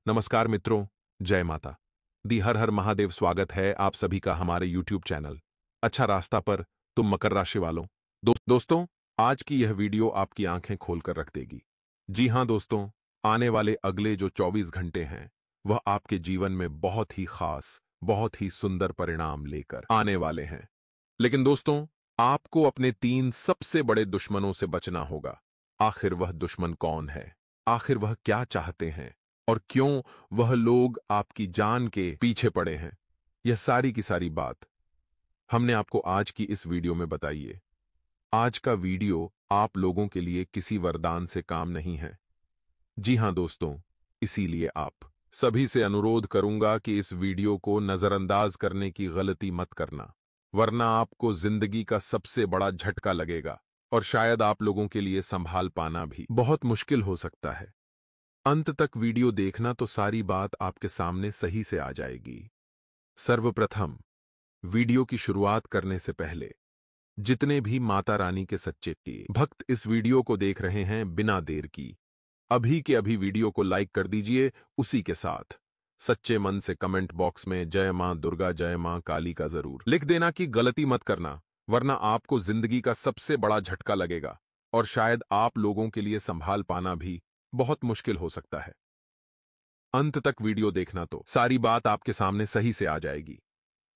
नमस्कार मित्रों, जय माता दी। हर हर महादेव। स्वागत है आप सभी का हमारे YouTube चैनल अच्छा रास्ता पर। तुम मकर राशि वालों। दोस्तों, आज की यह वीडियो आपकी आंखें खोलकर रख देगी। जी हां दोस्तों, आने वाले अगले जो 24 घंटे हैं वह आपके जीवन में बहुत ही खास, बहुत ही सुंदर परिणाम लेकर आने वाले हैं। लेकिन दोस्तों, आपको अपने 3 सबसे बड़े दुश्मनों से बचना होगा। आखिर वह दुश्मन कौन है? आखिर वह क्या चाहते हैं? और क्यों वह लोग आपकी जान के पीछे पड़े हैं? यह सारी की सारी बात हमने आपको आज की इस वीडियो में बताई है। आज का वीडियो आप लोगों के लिए किसी वरदान से काम नहीं है। जी हां दोस्तों, इसीलिए आप सभी से अनुरोध करूंगा कि इस वीडियो को नजरअंदाज करने की गलती मत करना, वरना आपको जिंदगी का सबसे बड़ा झटका लगेगा और शायद आप लोगों के लिए संभाल पाना भी बहुत मुश्किल हो सकता है। अंत तक वीडियो देखना तो सारी बात आपके सामने सही से आ जाएगी। सर्वप्रथम, वीडियो की शुरुआत करने से पहले जितने भी माता रानी के सच्चे भक्त इस वीडियो को देख रहे हैं, बिना देर की अभी के अभी वीडियो को लाइक कर दीजिए। उसी के साथ सच्चे मन से कमेंट बॉक्स में जय मां दुर्गा, जय मां काली का जरूर लिख देना कि गलती मत करना, वरना आपको जिंदगी का सबसे बड़ा झटका लगेगा और शायद आप लोगों के लिए संभाल पाना भी बहुत मुश्किल हो सकता है। अंत तक वीडियो देखना तो सारी बात आपके सामने सही से आ जाएगी।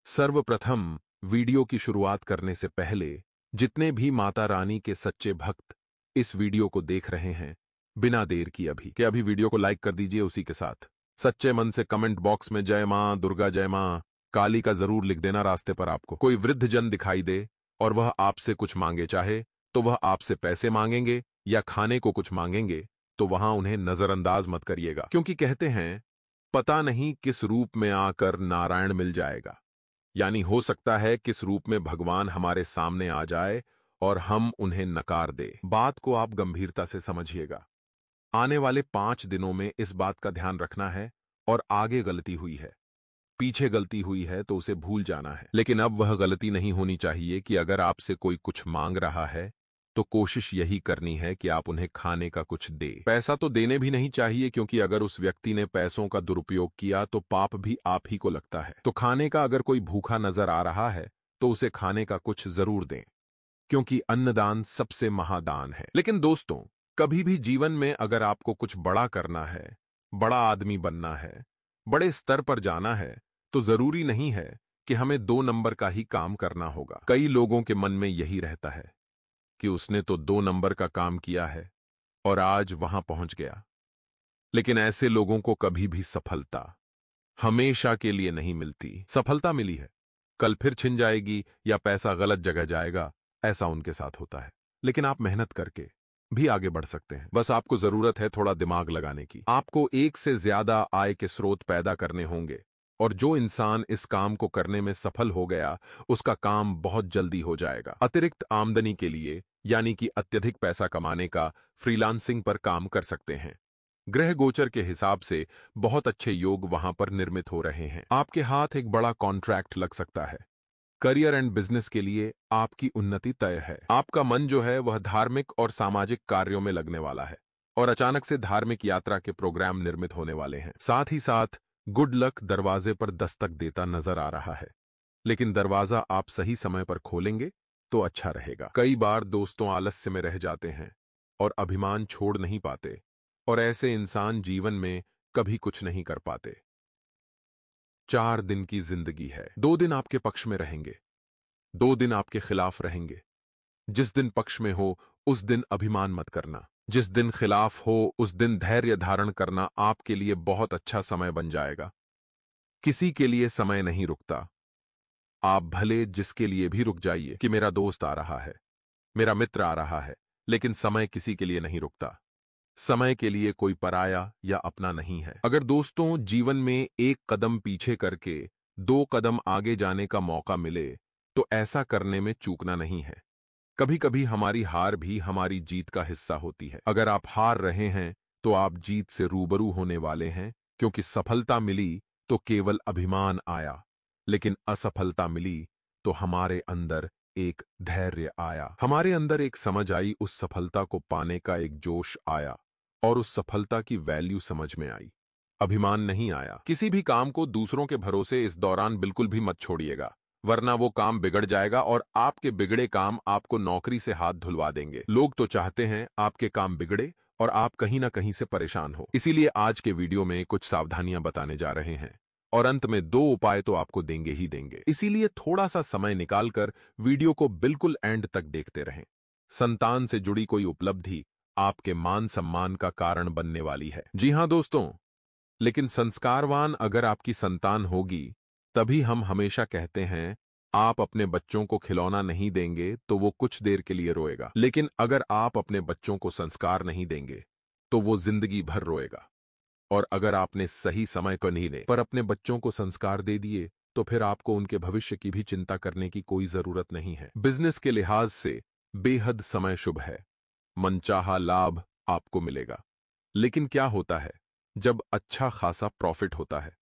सर्वप्रथम, वीडियो की शुरुआत करने से पहले जितने भी माता रानी के सच्चे भक्त इस वीडियो को देख रहे हैं, बिना देर की अभी के अभी वीडियो को लाइक कर दीजिए। उसी के साथ सच्चे मन से कमेंट बॉक्स में जय मां दुर्गा, जय मां काली का जरूर लिख देना। रास्ते पर आपको कोई वृद्ध जन दिखाई दे और वह आपसे कुछ मांगे, चाहे तो वह आपसे पैसे मांगेंगे या खाने को कुछ मांगेंगे, तो वहां उन्हें नजरअंदाज मत करिएगा, क्योंकि कहते हैं पता नहीं किस रूप में आकर नारायण मिल जाएगा। यानी हो सकता है किस रूप में भगवान हमारे सामने आ जाए और हम उन्हें नकार दे। बात को आप गंभीरता से समझिएगा। आने वाले 5 दिनों में इस बात का ध्यान रखना है और आगे गलती हुई है, पीछे गलती हुई है तो उसे भूल जाना है। लेकिन अब वह गलती नहीं होनी चाहिए कि अगर आपसे कोई कुछ मांग रहा है तो कोशिश यही करनी है कि आप उन्हें खाने का कुछ दे। पैसा तो देने भी नहीं चाहिए, क्योंकि अगर उस व्यक्ति ने पैसों का दुरुपयोग किया तो पाप भी आप ही को लगता है। तो खाने का अगर कोई भूखा नजर आ रहा है तो उसे खाने का कुछ जरूर दें, क्योंकि अन्नदान सबसे महादान है। लेकिन दोस्तों, कभी भी जीवन में अगर आपको कुछ बड़ा करना है, बड़ा आदमी बनना है, बड़े स्तर पर जाना है, तो जरूरी नहीं है कि हमें 2 नंबर का ही काम करना होगा। कई लोगों के मन में यही रहता है कि उसने तो 2 नंबर का काम किया है और आज वहां पहुंच गया। लेकिन ऐसे लोगों को कभी भी सफलता हमेशा के लिए नहीं मिलती। सफलता मिली है, कल फिर छिन जाएगी या पैसा गलत जगह जाएगा, ऐसा उनके साथ होता है। लेकिन आप मेहनत करके भी आगे बढ़ सकते हैं। बस आपको जरूरत है थोड़ा दिमाग लगाने की। आपको एक से ज्यादा आय के स्रोत पैदा करने होंगे, और जो इंसान इस काम को करने में सफल हो गया उसका काम बहुत जल्दी हो जाएगा। अतिरिक्त आमदनी के लिए, यानी कि अत्यधिक पैसा कमाने का, फ्रीलांसिंग पर काम कर सकते हैं। ग्रह गोचर के हिसाब से बहुत अच्छे योग वहां पर निर्मित हो रहे हैं। आपके हाथ एक बड़ा कॉन्ट्रैक्ट लग सकता है। करियर एंड बिजनेस के लिए आपकी उन्नति तय है। आपका मन जो है वह धार्मिक और सामाजिक कार्यों में लगने वाला है और अचानक से धार्मिक यात्रा के प्रोग्राम निर्मित होने वाले हैं। साथ ही साथ गुड लक दरवाजे पर दस्तक देता नजर आ रहा है, लेकिन दरवाजा आप सही समय पर खोलेंगे तो अच्छा रहेगा। कई बार दोस्तों आलस्य में रह जाते हैं और अभिमान छोड़ नहीं पाते, और ऐसे इंसान जीवन में कभी कुछ नहीं कर पाते। 4 दिन की जिंदगी है। 2 दिन आपके पक्ष में रहेंगे, 2 दिन आपके खिलाफ रहेंगे। जिस दिन पक्ष में हो उस दिन अभिमान मत करना, जिस दिन खिलाफ हो उस दिन धैर्य धारण करना आपके लिए बहुत अच्छा समय बन जाएगा। किसी के लिए समय नहीं रुकता। आप भले जिसके लिए भी रुक जाइए कि मेरा दोस्त आ रहा है, मेरा मित्र आ रहा है, लेकिन समय किसी के लिए नहीं रुकता। समय के लिए कोई पराया या अपना नहीं है। अगर दोस्तों जीवन में एक कदम पीछे करके 2 कदम आगे जाने का मौका मिले तो ऐसा करने में चूकना नहीं है। कभी कभी हमारी हार भी हमारी जीत का हिस्सा होती है। अगर आप हार रहे हैं तो आप जीत से रूबरू होने वाले हैं, क्योंकि सफलता मिली तो केवल अभिमान आया, लेकिन असफलता मिली तो हमारे अंदर एक धैर्य आया, हमारे अंदर एक समझ आई, उस सफलता को पाने का एक जोश आया और उस सफलता की वैल्यू समझ में आई। अभिमान नहीं आया। किसी भी काम को दूसरों के भरोसे इस दौरान बिल्कुल भी मत छोड़िएगा, वरना वो काम बिगड़ जाएगा और आपके बिगड़े काम आपको नौकरी से हाथ धुलवा देंगे। लोग तो चाहते हैं आपके काम बिगड़े और आप कहीं ना कहीं से परेशान हो। इसीलिए आज के वीडियो में कुछ सावधानियां बताने जा रहे हैं और अंत में 2 उपाय तो आपको देंगे ही देंगे। इसीलिए थोड़ा सा समय निकालकर वीडियो को बिल्कुल एंड तक देखते रहें। संतान से जुड़ी कोई उपलब्धि आपके मान सम्मान का कारण बनने वाली है। जी हां दोस्तों, लेकिन संस्कारवान अगर आपकी संतान होगी, तभी हम हमेशा कहते हैं आप अपने बच्चों को खिलौना नहीं देंगे तो वो कुछ देर के लिए रोएगा, लेकिन अगर आप अपने बच्चों को संस्कार नहीं देंगे तो वो जिंदगी भर रोएगा। और अगर आपने सही समय को नहीं ले पर अपने बच्चों को संस्कार दे दिए तो फिर आपको उनके भविष्य की भी चिंता करने की कोई जरूरत नहीं है। बिजनेस के लिहाज से बेहद समय शुभ है, मनचाहा लाभ आपको मिलेगा। लेकिन क्या होता है जब अच्छा खासा प्रॉफिट होता है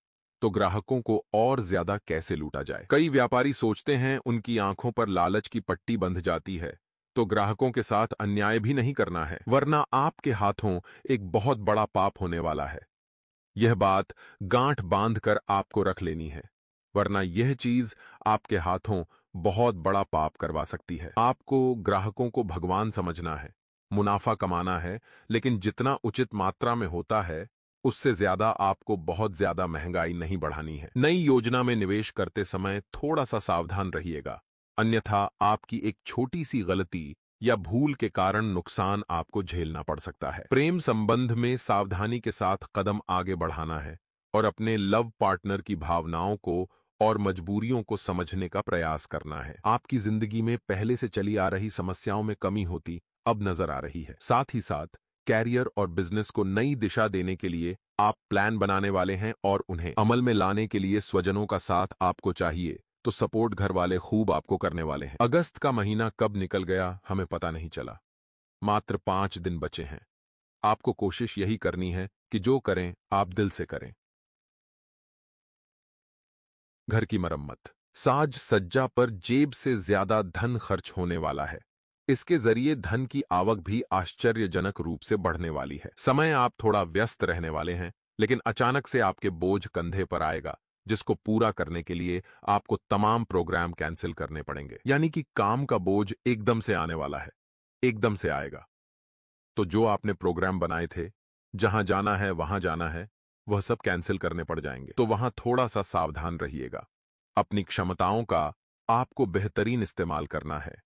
तो ग्राहकों को और ज्यादा कैसे लूटा जाए। कई व्यापारी सोचते हैं उनकी आंखों पर लालच की पट्टी बंध जाती है तो ग्राहकों के साथ अन्याय भी नहीं करना है, वरना आपके हाथों एक बहुत बड़ा पाप होने वाला है। यह बात गांठ बांधकर आपको रख लेनी है, वरना यह चीज आपके हाथों बहुत बड़ा पाप करवा सकती है। आपको ग्राहकों को भगवान समझना है, मुनाफा कमाना है, लेकिन जितना उचित मात्रा में होता है उससे ज्यादा आपको बहुत ज्यादा महंगाई नहीं बढ़ानी है। नई योजना में निवेश करते समय थोड़ा सा सावधान रहिएगा, अन्यथा आपकी एक छोटी सी गलती या भूल के कारण नुकसान आपको झेलना पड़ सकता है। प्रेम संबंध में सावधानी के साथ कदम आगे बढ़ाना है और अपने लव पार्टनर की भावनाओं को और मजबूरियों को समझने का प्रयास करना है। आपकी जिंदगी में पहले से चली आ रही समस्याओं में कमी होती अब नजर आ रही है। साथ ही साथ कैरियर और बिजनेस को नई दिशा देने के लिए आप प्लान बनाने वाले हैं और उन्हें अमल में लाने के लिए स्वजनों का साथ आपको चाहिए, तो सपोर्ट घर वाले खूब आपको करने वाले हैं। अगस्त का महीना कब निकल गया हमें पता नहीं चला। मात्र 5 दिन बचे हैं। आपको कोशिश यही करनी है कि जो करें आप दिल से करें। घर की मरम्मत, साज सज्जा पर जेब से ज्यादा धन खर्च होने वाला है। इसके जरिए धन की आवक भी आश्चर्यजनक रूप से बढ़ने वाली है। समय आप थोड़ा व्यस्त रहने वाले हैं, लेकिन अचानक से आपके बोझ कंधे पर आएगा जिसको पूरा करने के लिए आपको तमाम प्रोग्राम कैंसिल करने पड़ेंगे। यानी कि काम का बोझ एकदम से आने वाला है, एकदम से आएगा। तो जो आपने प्रोग्राम बनाए थे, जहां जाना है वहां जाना है, वह सब कैंसिल करने पड़ जाएंगे। तो वहां थोड़ा सा सावधान रहिएगा। अपनी क्षमताओं का आपको बेहतरीन इस्तेमाल करना है।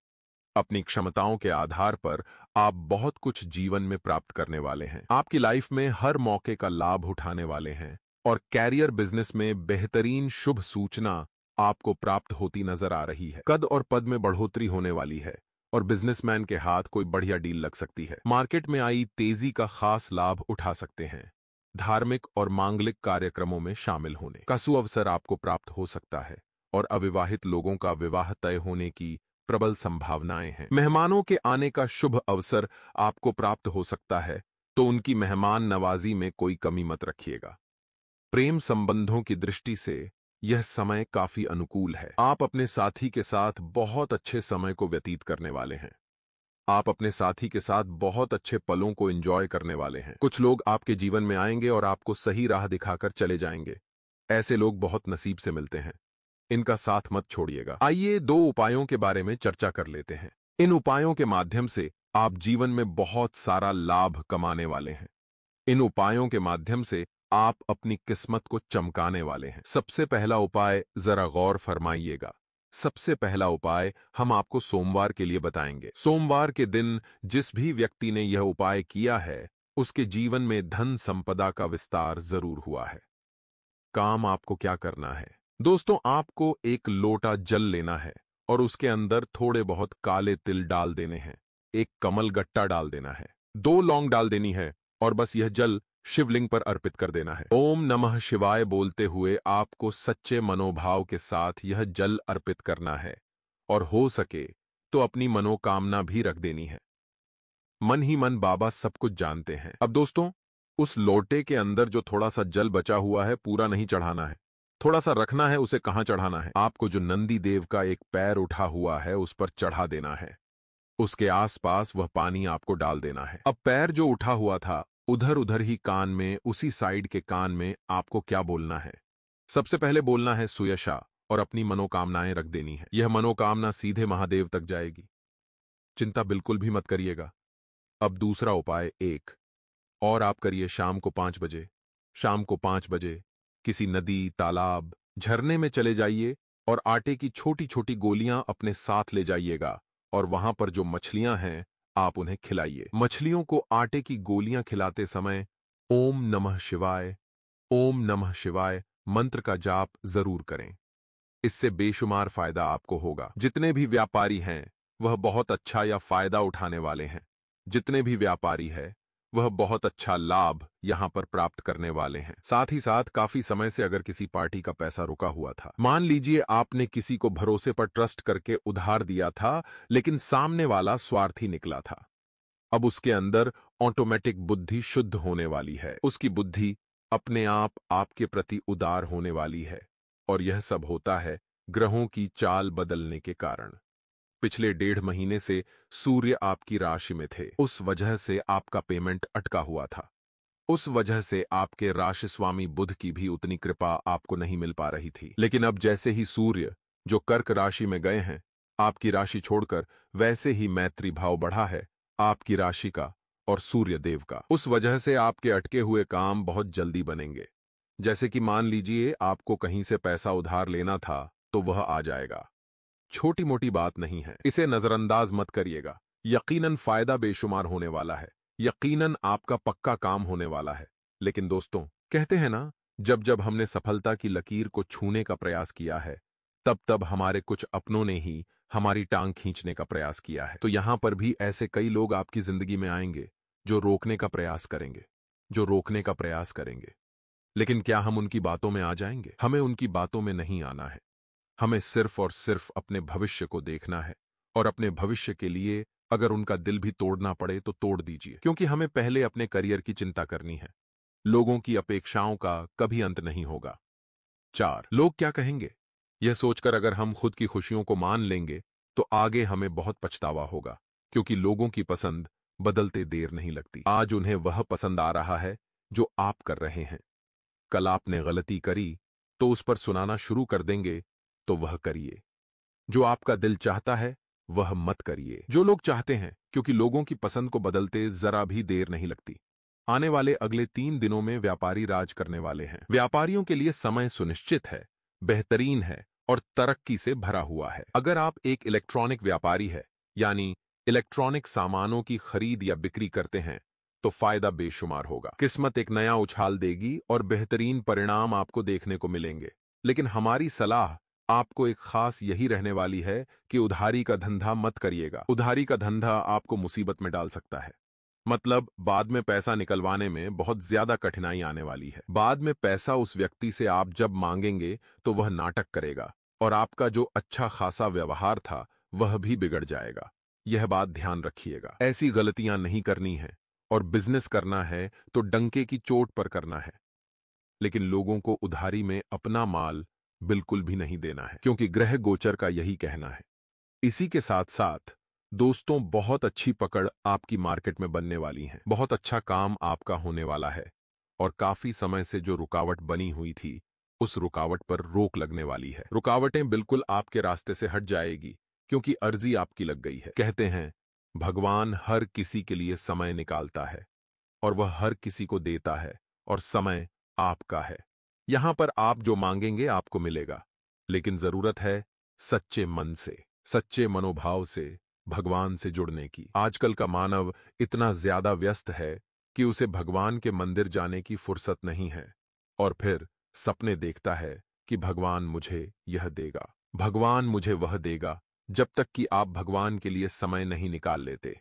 अपनी क्षमताओं के आधार पर आप बहुत कुछ जीवन में प्राप्त करने वाले हैं। आपकी लाइफ में हर मौके का लाभ उठाने वाले हैं और कैरियर बिजनेस में बेहतरीन शुभ सूचना आपको प्राप्त होती नजर आ रही है। कद और पद में बढ़ोतरी होने वाली है और बिजनेसमैन के हाथ कोई बढ़िया डील लग सकती है। मार्केट में आई तेजी का खास लाभ उठा सकते हैं। धार्मिक और मांगलिक कार्यक्रमों में शामिल होने का सुअवसर आपको प्राप्त हो सकता है और अविवाहित लोगों का विवाह तय होने की प्रबल संभावनाएं हैं। मेहमानों के आने का शुभ अवसर आपको प्राप्त हो सकता है, तो उनकी मेहमान नवाजी में कोई कमी मत रखिएगा। प्रेम संबंधों की दृष्टि से यह समय काफी अनुकूल है। आप अपने साथी के साथ बहुत अच्छे समय को व्यतीत करने वाले हैं। आप अपने साथी के साथ बहुत अच्छे पलों को एंजॉय करने वाले हैं। कुछ लोग आपके जीवन में आएंगे और आपको सही राह दिखाकर चले जाएंगे। ऐसे लोग बहुत नसीब से मिलते हैं, इनका साथ मत छोड़िएगा। आइए 2 उपायों के बारे में चर्चा कर लेते हैं। इन उपायों के माध्यम से आप जीवन में बहुत सारा लाभ कमाने वाले हैं। इन उपायों के माध्यम से आप अपनी किस्मत को चमकाने वाले हैं। सबसे पहला उपाय जरा गौर फरमाइएगा। सबसे पहला उपाय हम आपको सोमवार के लिए बताएंगे। सोमवार के दिन जिस भी व्यक्ति ने यह उपाय किया है, उसके जीवन में धन संपदा का विस्तार जरूर हुआ है। काम आपको क्या करना है दोस्तों, आपको एक लोटा जल लेना है और उसके अंदर थोड़े बहुत काले तिल डाल देने हैं। एक कमल गट्टा डाल देना है, 2 लौंग डाल देनी है और बस यह जल शिवलिंग पर अर्पित कर देना है। ओम नमः शिवाय बोलते हुए आपको सच्चे मनोभाव के साथ यह जल अर्पित करना है और हो सके तो अपनी मनोकामना भी रख देनी है। मन ही मन बाबा सब कुछ जानते हैं। अब दोस्तों, उस लोटे के अंदर जो थोड़ा सा जल बचा हुआ है पूरा नहीं चढ़ाना है, थोड़ा सा रखना है। उसे कहां चढ़ाना है? आपको जो नंदी देव का एक पैर उठा हुआ है उस पर चढ़ा देना है। उसके आसपास वह पानी आपको डाल देना है। अब पैर जो उठा हुआ था उधर उधर ही कान में, उसी साइड के कान में आपको क्या बोलना है? सबसे पहले बोलना है सुयशा और अपनी मनोकामनाएं रख देनी है। यह मनोकामना सीधे महादेव तक जाएगी। चिंता बिल्कुल भी मत करिएगा। अब दूसरा उपाय एक और आप करिए। शाम को 5 बजे, शाम को 5 बजे किसी नदी, तालाब, झरने में चले जाइए और आटे की छोटी छोटी गोलियां अपने साथ ले जाइएगा और वहां पर जो मछलियां हैं आप उन्हें खिलाइए। मछलियों को आटे की गोलियां खिलाते समय ओम नमः शिवाय, ओम नमः शिवाय मंत्र का जाप जरूर करें। इससे बेशुमार फायदा आपको होगा। जितने भी व्यापारी हैं वह बहुत अच्छा या फायदा उठाने वाले हैं। जितने भी व्यापारी हैं वह बहुत अच्छा लाभ यहां पर प्राप्त करने वाले हैं। साथ ही साथ काफी समय से अगर किसी पार्टी का पैसा रुका हुआ था, मान लीजिए आपने किसी को भरोसे पर ट्रस्ट करके उधार दिया था, लेकिन सामने वाला स्वार्थी निकला था, अब उसके अंदर ऑटोमेटिक बुद्धि शुद्ध होने वाली है। उसकी बुद्धि अपने आप आपके प्रति उदार होने वाली है और यह सब होता है ग्रहों की चाल बदलने के कारण। पिछले 1.5 महीने से सूर्य आपकी राशि में थे, उस वजह से आपका पेमेंट अटका हुआ था। उस वजह से आपके राशि स्वामी बुध की भी उतनी कृपा आपको नहीं मिल पा रही थी। लेकिन अब जैसे ही सूर्य जो कर्क राशि में गए हैं आपकी राशि छोड़कर, वैसे ही मैत्री भाव बढ़ा है आपकी राशि का और सूर्य देव का। उस वजह से आपके अटके हुए काम बहुत जल्दी बनेंगे। जैसे कि मान लीजिए आपको कहीं से पैसा उधार लेना था तो वह आ जाएगा। छोटी मोटी बात नहीं है, इसे नजरअंदाज मत करिएगा। यकीनन फायदा बेशुमार होने वाला है, यकीनन आपका पक्का काम होने वाला है। लेकिन दोस्तों, कहते हैं ना, जब जब हमने सफलता की लकीर को छूने का प्रयास किया है तब तब हमारे कुछ अपनों ने ही हमारी टांग खींचने का प्रयास किया है। तो यहां पर भी ऐसे कई लोग आपकी जिंदगी में आएंगे जो रोकने का प्रयास करेंगे, जो रोकने का प्रयास करेंगे। लेकिन क्या हम उनकी बातों में आ जाएंगे? हमें उनकी बातों में नहीं आना है। हमें सिर्फ और सिर्फ अपने भविष्य को देखना है और अपने भविष्य के लिए अगर उनका दिल भी तोड़ना पड़े तो तोड़ दीजिए, क्योंकि हमें पहले अपने करियर की चिंता करनी है। लोगों की अपेक्षाओं का कभी अंत नहीं होगा। 4 लोग क्या कहेंगे, यह सोचकर अगर हम खुद की खुशियों को मान लेंगे तो आगे हमें बहुत पछतावा होगा, क्योंकि लोगों की पसंद बदलते देर नहीं लगती। आज उन्हें वह पसंद आ रहा है जो आप कर रहे हैं। कल आपने गलती करी तो उस पर सुनाना शुरू कर देंगे, तो वह करिए। जो आपका दिल चाहता है वह मत करिए जो लोग चाहते हैं, क्योंकि लोगों की पसंद को बदलते जरा भी देर नहीं लगती। आने वाले अगले 3 दिनों में व्यापारी राज करने वाले हैं। व्यापारियों के लिए समय सुनिश्चित है, बेहतरीन है और तरक्की से भरा हुआ है। अगर आप एक इलेक्ट्रॉनिक व्यापारी है, यानी इलेक्ट्रॉनिक सामानों की खरीद या बिक्री करते हैं, तो फायदा बेशुमार होगा। किस्मत एक नया उछाल देगी और बेहतरीन परिणाम आपको देखने को मिलेंगे। लेकिन हमारी सलाह आपको एक खास यही रहने वाली है कि उधारी का धंधा मत करिएगा। उधारी का धंधा आपको मुसीबत में डाल सकता है। मतलब बाद में पैसा निकलवाने में बहुत ज्यादा कठिनाई आने वाली है। बाद में पैसा उस व्यक्ति से आप जब मांगेंगे तो वह नाटक करेगा और आपका जो अच्छा खासा व्यवहार था वह भी बिगड़ जाएगा। यह बात ध्यान रखिएगा। ऐसी गलतियां नहीं करनी है और बिजनेस करना है तो डंके की चोट पर करना है। लेकिन लोगों को उधारी में अपना माल बिल्कुल भी नहीं देना है, क्योंकि ग्रह गोचर का यही कहना है। इसी के साथ साथ दोस्तों, बहुत अच्छी पकड़ आपकी मार्केट में बनने वाली है। बहुत अच्छा काम आपका होने वाला है और काफी समय से जो रुकावट बनी हुई थी उस रुकावट पर रोक लगने वाली है। रुकावटें बिल्कुल आपके रास्ते से हट जाएगी, क्योंकि अर्जी आपकी लग गई है। कहते हैं भगवान हर किसी के लिए समय निकालता है और वह हर किसी को देता है और समय आपका है। यहां पर आप जो मांगेंगे आपको मिलेगा, लेकिन जरूरत है सच्चे मन से, सच्चे मनोभाव से भगवान से जुड़ने की। आजकल का मानव इतना ज्यादा व्यस्त है कि उसे भगवान के मंदिर जाने की फुर्सत नहीं है और फिर सपने देखता है कि भगवान मुझे यह देगा, भगवान मुझे वह देगा, जब तक कि आप भगवान के लिए समय नहीं निकाल लेते।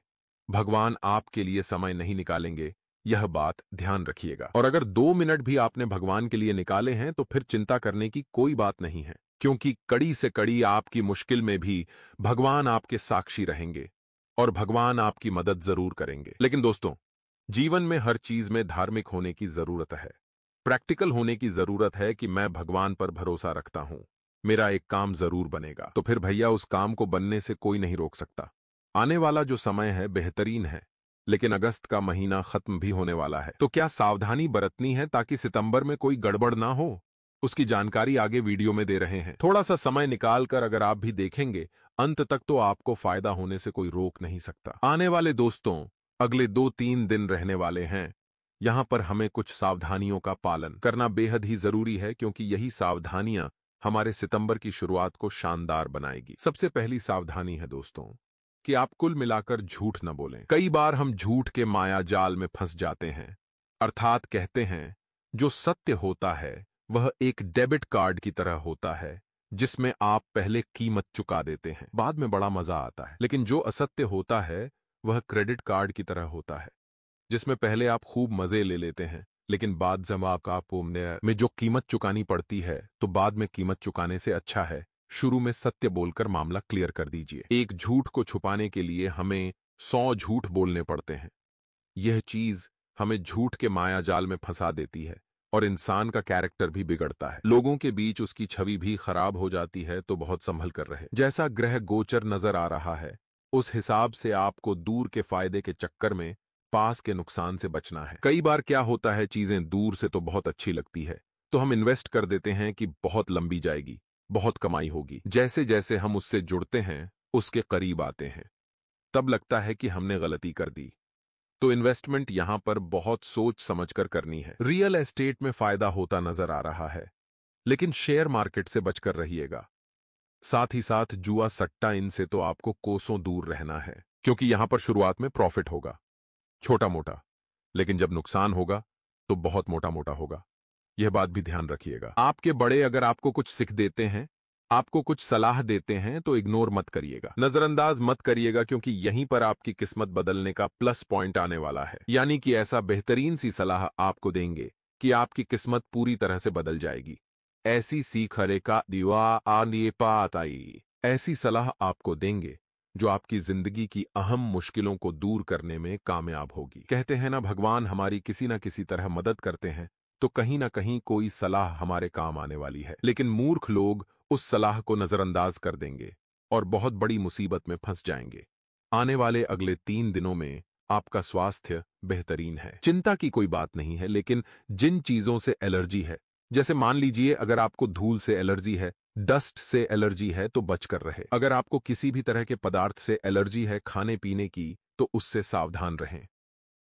भगवान आपके लिए समय नहीं निकालेंगे, यह बात ध्यान रखिएगा। और अगर 2 मिनट भी आपने भगवान के लिए निकाले हैं तो फिर चिंता करने की कोई बात नहीं है, क्योंकि कड़ी से कड़ी आपकी मुश्किल में भी भगवान आपके साक्षी रहेंगे और भगवान आपकी मदद जरूर करेंगे। लेकिन दोस्तों, जीवन में हर चीज में धार्मिक होने की जरूरत है, प्रैक्टिकल होने की जरूरत है कि मैं भगवान पर भरोसा रखता हूं, मेरा एक काम जरूर बनेगा। तो फिर भैया उस काम को बनने से कोई नहीं रोक सकता। आने वाला जो समय है बेहतरीन है, लेकिन अगस्त का महीना खत्म भी होने वाला है। तो क्या सावधानी बरतनी है ताकि सितंबर में कोई गड़बड़ ना हो? उसकी जानकारी आगे वीडियो में दे रहे हैं। थोड़ा सा समय निकालकर अगर आप भी देखेंगे अंत तक तो आपको फायदा होने से कोई रोक नहीं सकता। आने वाले दोस्तों, अगले 2-3 दिन रहने वाले हैं। यहां पर हमें कुछ सावधानियों का पालन करना बेहद ही जरूरी है, क्योंकि यही सावधानियां हमारे सितंबर की शुरुआत को शानदार बनाएगी। सबसे पहली सावधानी है दोस्तों कि आप कुल मिलाकर झूठ न बोलें। कई बार हम झूठ के माया जाल में फंस जाते हैं। अर्थात कहते हैं, जो सत्य होता है वह एक डेबिट कार्ड की तरह होता है, जिसमें आप पहले कीमत चुका देते हैं, बाद में बड़ा मजा आता है। लेकिन जो असत्य होता है वह क्रेडिट कार्ड की तरह होता है, जिसमें पहले आप खूब मजे ले लेते हैं, लेकिन बाद जब आपको में जो कीमत चुकानी पड़ती है तो बाद में कीमत चुकाने से अच्छा है शुरू में सत्य बोलकर मामला क्लियर कर दीजिए। एक झूठ को छुपाने के लिए हमें 100 झूठ बोलने पड़ते हैं। यह चीज हमें झूठ के माया जाल में फंसा देती है और इंसान का कैरेक्टर भी बिगड़ता है। लोगों के बीच उसकी छवि भी खराब हो जाती है। तो बहुत संभल कर रहे। जैसा ग्रह गोचर नजर आ रहा है उस हिसाब से आपको दूर के फायदे के चक्कर में पास के नुकसान से बचना है। कई बार क्या होता है, चीजें दूर से तो बहुत अच्छी लगती है तो हम इन्वेस्ट कर देते हैं कि बहुत लंबी जाएगी, बहुत कमाई होगी। जैसे जैसे हम उससे जुड़ते हैं, उसके करीब आते हैं, तब लगता है कि हमने गलती कर दी। तो इन्वेस्टमेंट यहां पर बहुत सोच समझकर करनी है। रियल एस्टेट में फायदा होता नजर आ रहा है, लेकिन शेयर मार्केट से बचकर रहिएगा। साथ ही साथ जुआ सट्टा, इनसे तो आपको कोसों दूर रहना है, क्योंकि यहां पर शुरुआत में प्रॉफिट होगा छोटा मोटा, लेकिन जब नुकसान होगा तो बहुत मोटा मोटा होगा। यह बात भी ध्यान रखिएगा। आपके बड़े अगर आपको कुछ सिख देते हैं, आपको कुछ सलाह देते हैं, तो इग्नोर मत करिएगा, नजरअंदाज मत करिएगा, क्योंकि यहीं पर आपकी किस्मत बदलने का प्लस पॉइंट आने वाला है। यानी कि ऐसा बेहतरीन सी सलाह आपको देंगे कि आपकी किस्मत पूरी तरह से बदल जाएगी। ऐसी सीख हरे का दिवा आने पात आई, ऐसी सलाह आपको देंगे जो आपकी जिंदगी की अहम मुश्किलों को दूर करने में कामयाब होगी। कहते हैं ना, भगवान हमारी किसी न किसी तरह मदद करते हैं, तो कहीं ना कहीं कोई सलाह हमारे काम आने वाली है। लेकिन मूर्ख लोग उस सलाह को नजरअंदाज कर देंगे और बहुत बड़ी मुसीबत में फंस जाएंगे। आने वाले अगले 3 दिनों में आपका स्वास्थ्य बेहतरीन है, चिंता की कोई बात नहीं है। लेकिन जिन चीजों से एलर्जी है, जैसे मान लीजिए अगर आपको धूल से एलर्जी है, डस्ट से एलर्जी है, तो बचकर रहे। अगर आपको किसी भी तरह के पदार्थ से एलर्जी है खाने पीने की, तो उससे सावधान रहें।